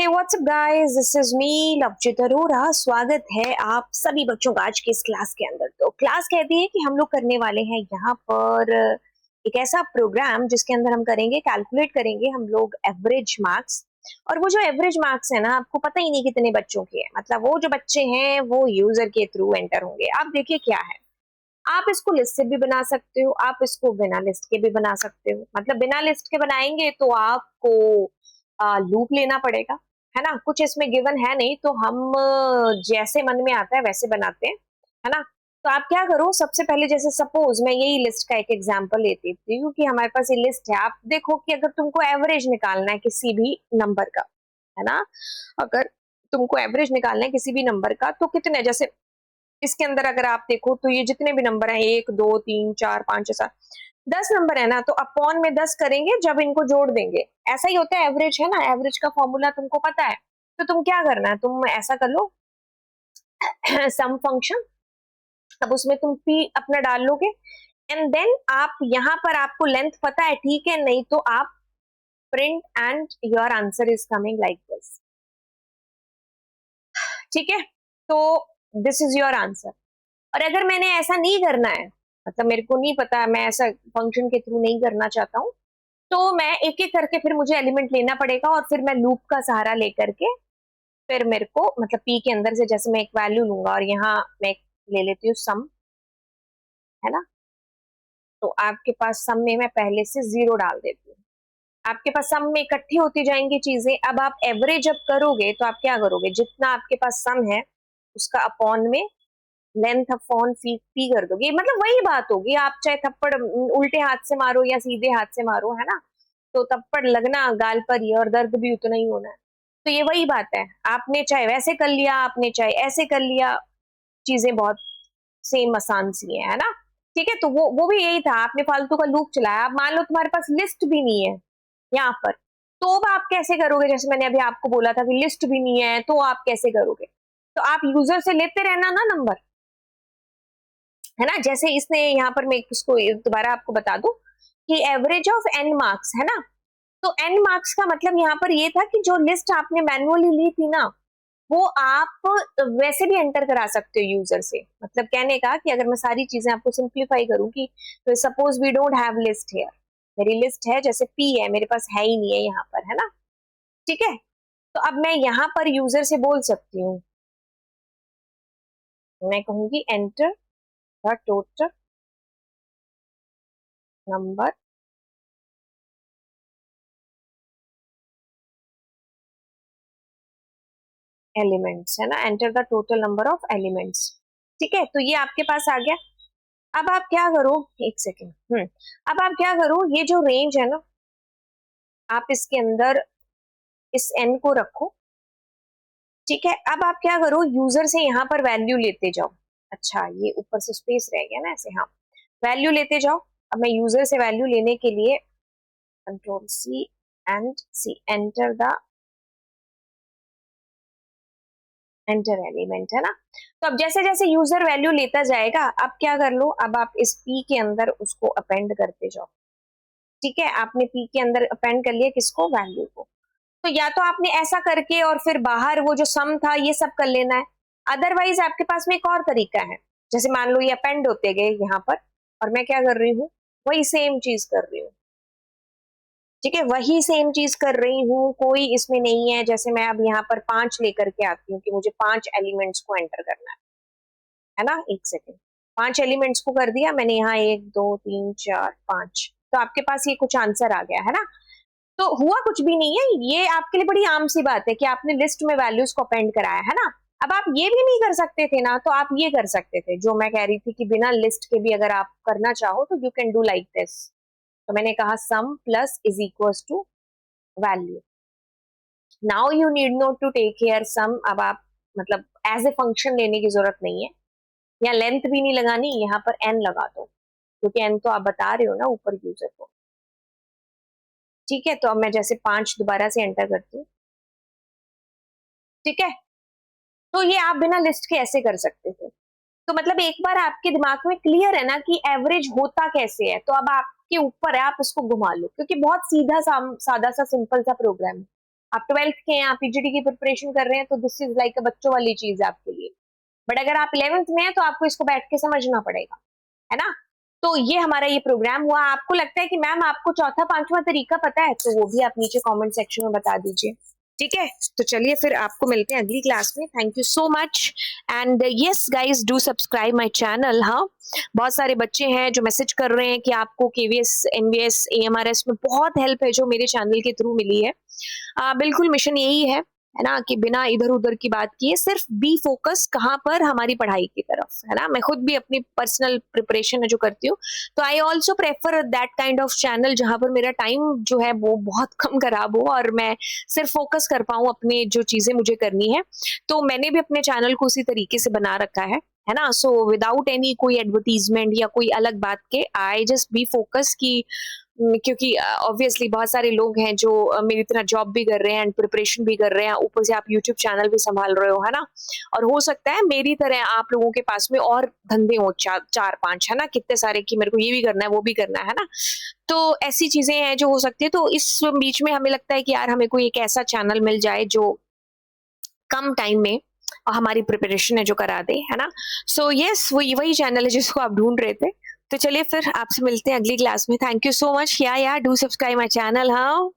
Hey what's up guys, this is me Lovchit Arora. स्वागत है आप सभी बच्चों का आज की इस क्लास के अंदर। तो क्लास कहती है कि हम लोग करने वाले हैं यहाँ पर एक ऐसा प्रोग्राम जिसके अंदर हम करेंगे, कैलकुलेट करेंगे हम लोग एवरेज मार्क्स। और वो जो एवरेज मार्क्स है ना, आपको पता ही नहीं कितने बच्चों के हैं। मतलब वो जो बच्चे हैं वो यूजर के थ्रू एंटर होंगे। आप देखिए क्या है, आप इसको लिस्ट से भी बना सकते हो, आप इसको बिना लिस्ट के भी बना सकते हो। मतलब बिना लिस्ट के बनाएंगे तो आपको लूप लेना पड़ेगा, है ना। कुछ इसमें गिवन है नहीं, तो हम जैसे मन में आता है वैसे बनाते हैं, है ना। तो आप क्या करो, सबसे पहले जैसे सपोज मैं यही लिस्ट का एक एग्जांपल लेती हूँ कि हमारे पास ये लिस्ट है। आप देखो कि अगर तुमको एवरेज निकालना है किसी भी नंबर का, है ना, अगर तुमको एवरेज निकालना है किसी भी नंबर का, तो कितने, जैसे इसके अंदर अगर आप देखो तो ये जितने भी नंबर हैं, 1 2 3 4 5 6 7 10 नंबर है ना, तो अपॉन में 10 करेंगे जब इनको जोड़ देंगे। ऐसा ही होता है एवरेज, है ना। एवरेज का फॉर्मूला तुमको पता है, तो तुम क्या करना है, तुम ऐसा कर लो सम फंक्शन। अब उसमें तुम पी अपना डाल लोगे एंड देन आप यहाँ पर, आपको लेंथ पता है, ठीक है, नहीं तो आप print and your answer is coming like this. ठीक है, तो दिस इज योर आंसर। और अगर मैंने ऐसा नहीं करना है, मतलब मेरे को नहीं पता, मैं ऐसा फंक्शन के थ्रू नहीं करना चाहता हूँ, तो मैं एक एक करके फिर मुझे एलिमेंट लेना पड़ेगा और फिर मैं लूप का सहारा लेकर के फिर मेरे को, मतलब पी के अंदर से जैसे मैं एक वैल्यू लूंगा और यहाँ मैं ले लेती हूँ सम, है ना। तो आपके पास सम में मैं पहले से 0 डाल देती हूँ। आपके पास सम में इकट्ठी होती जाएंगी चीजें। अब आप एवरेज जब करोगे तो आप क्या करोगे, जितना आपके पास सम है उसका अपॉन में लेंथ अपॉन फी पी कर दोगे। मतलब वही बात होगी, आप चाहे थप्पड़ उल्टे हाथ से मारो या सीधे हाथ से मारो, है ना, तो थप्पड़ लगना गाल पर ही और दर्द भी उतना ही होना है। तो ये वही बात है, आपने चाहे वैसे कर लिया, आपने चाहे ऐसे कर लिया, चीजें बहुत सेम आसान सी है ना। ठीक है, तो वो भी यही था, आपने फालतू का लूप चलाया। अब मान लो तुम्हारे पास लिस्ट भी नहीं है यहाँ पर, तो अब आप कैसे करोगे। जैसे मैंने अभी आपको बोला था कि लिस्ट भी नहीं है, तो आप कैसे करोगे, तो आप यूजर से लेते रहना ना नंबर, है ना। जैसे इसने यहाँ पर, मैं इसको दोबारा आपको बता दूं कि एवरेज ऑफ एन मार्क्स, है ना। तो एन मार्क्स का मतलब यहाँ पर ये था कि जो लिस्ट आपने मैनुअली ली थी ना, वो आप वैसे भी एंटर करा सकते हो यूजर से। मतलब कहने का कि अगर मैं सारी चीजें आपको सिंप्लीफाई करूं कि तो suppose we don't have list here, मेरी लिस्ट है जैसे पी है, मेरे पास है ही नहीं है यहाँ पर, है ना। ठीक है, तो अब मैं यहाँ पर यूजर से बोल सकती हूँ, मैं कहूंगी enter the total number elements, है ना, enter the total number of elements. ठीक है, तो ये आपके पास आ गया। अब आप क्या करो, एक सेकेंड, अब आप क्या करो, ये जो रेंज है ना, आप इसके अंदर इस एन को रखो। ठीक है, अब आप क्या करो, यूजर से यहाँ पर वैल्यू लेते जाओ। अच्छा, ये ऊपर से स्पेस रह गया ना ऐसे, हाँ, वैल्यू लेते जाओ। अब मैं यूजर से वैल्यू लेने के लिए control C and C, enter the enter element, है ना। तो अब जैसे जैसे यूजर वैल्यू लेता जाएगा, अब क्या कर लो, अब आप इस पी के अंदर उसको अपेंड करते जाओ। ठीक है, आपने पी के अंदर अपेंड कर लिया किसको, वैल्यू को। तो या तो आपने ऐसा करके और फिर बाहर वो जो सम था ये सब कर लेना है। अदरवाइज आपके पास में एक और तरीका है, जैसे मान लो ये अपेंड होते गए यहाँ पर और मैं क्या कर रही हूँ, वही सेम चीज कर रही हूँ। ठीक है, वही सेम चीज कर रही हूँ, कोई इसमें नहीं है। जैसे मैं अब यहाँ पर 5 लेकर के आती हूँ कि मुझे 5 एलिमेंट्स को एंटर करना है ना। एक सेकेंड, 5 एलिमेंट्स को कर दिया मैंने यहाँ, 1 2 3 4 5, तो आपके पास ये कुछ आंसर आ गया, है ना। तो हुआ कुछ भी नहीं है, ये आपके लिए बड़ी आम सी बात है कि आपने लिस्ट में वैल्यूज को अपेंड कराया, है ना। अब आप ये भी नहीं कर सकते थे ना, तो आप ये कर सकते थे जो मैं कह रही थी कि बिना लिस्ट के भी अगर आप करना चाहो तो you can do like this. तो मैंने कहा sum plus is equals to value. Now you need not to take care sum. अब आप मतलब एज ए फंक्शन लेने की जरूरत नहीं है, या लेंथ भी नहीं लगानी, यहाँ पर एन लगा दो, क्योंकि एन तो आप बता रहे हो ना ऊपर यूजर को। ठीक है, तो अब मैं जैसे 5 दोबारा से एंटर करती हूँ। ठीक है, तो ये आप बिना लिस्ट के ऐसे कर सकते थे। तो मतलब एक बार आपके दिमाग में क्लियर है ना कि एवरेज होता कैसे है, तो अब आपके ऊपर है, आप इसको घुमा लो, क्योंकि बहुत सीधा सादा सा सिंपल सा प्रोग्राम है। आप 12th के हैं, आप पीजीडी की प्रिपरेशन कर रहे हैं, तो दिस इज लाइक बच्चों वाली चीज है आपके लिए। बट अगर आप 11th में हैं तो आपको इसको बैठ के समझना पड़ेगा, है ना। तो ये हमारा ये प्रोग्राम हुआ। आपको लगता है कि मैम आपको चौथा पांचवा तरीका पता है, तो वो भी आप नीचे कमेंट सेक्शन में बता दीजिए, ठीक है। तो चलिए फिर आपको मिलते हैं अगली क्लास में। Thank you so much and yes guys, do subscribe my channel. हाँ, बहुत सारे बच्चे हैं जो मैसेज कर रहे हैं कि आपको केवीएस, एनवीएस, एएमआरएस में बहुत हेल्प है जो मेरे चैनल के थ्रू मिली है। बिल्कुल मिशन यही है ना, कि बिना इधर उधर की बात किए सिर्फ बी फोकस कहाँ पर, हमारी पढ़ाई की तरफ, है ना। मैं खुद भी अपनी पर्सनल प्रिपरेशन है जो करती हूँ, तो I also prefer that kind of channel जहां पर मेरा टाइम जो है वो बहुत कम खराब हो और मैं सिर्फ फोकस कर पाऊँ अपने जो चीजें मुझे करनी है। तो मैंने भी अपने चैनल को उसी तरीके से बना रखा है ना। सो विदाउट एनी कोई एडवर्टीजमेंट या कोई अलग बात के, आई जस्ट बी फोकस की क्योंकि ऑब्वियसली बहुत सारे लोग हैं जो मेरी तरह जॉब भी कर रहे हैं एंड प्रिपरेशन भी कर रहे हैं, ऊपर से आप यूट्यूब चैनल भी संभाल रहे हो, है ना। और हो सकता है मेरी तरह आप लोगों के पास में और धंधे हो, चार पांच, है ना, कितने सारे कि मेरे को ये भी करना है वो भी करना है ना। तो ऐसी चीजें हैं जो हो सकती है। तो इस बीच में हमें लगता है कि यार हमें कोई एक ऐसा चैनल मिल जाए जो कम टाइम में हमारी प्रिपरेशन है जो करा दे, है ना। सो यस, वही चैनल है जिसको आप ढूंढ रहे थे। तो चलिए फिर आपसे मिलते हैं अगली क्लास में। Thank you so much. या डू सब्सक्राइब माय चैनल। हाँ।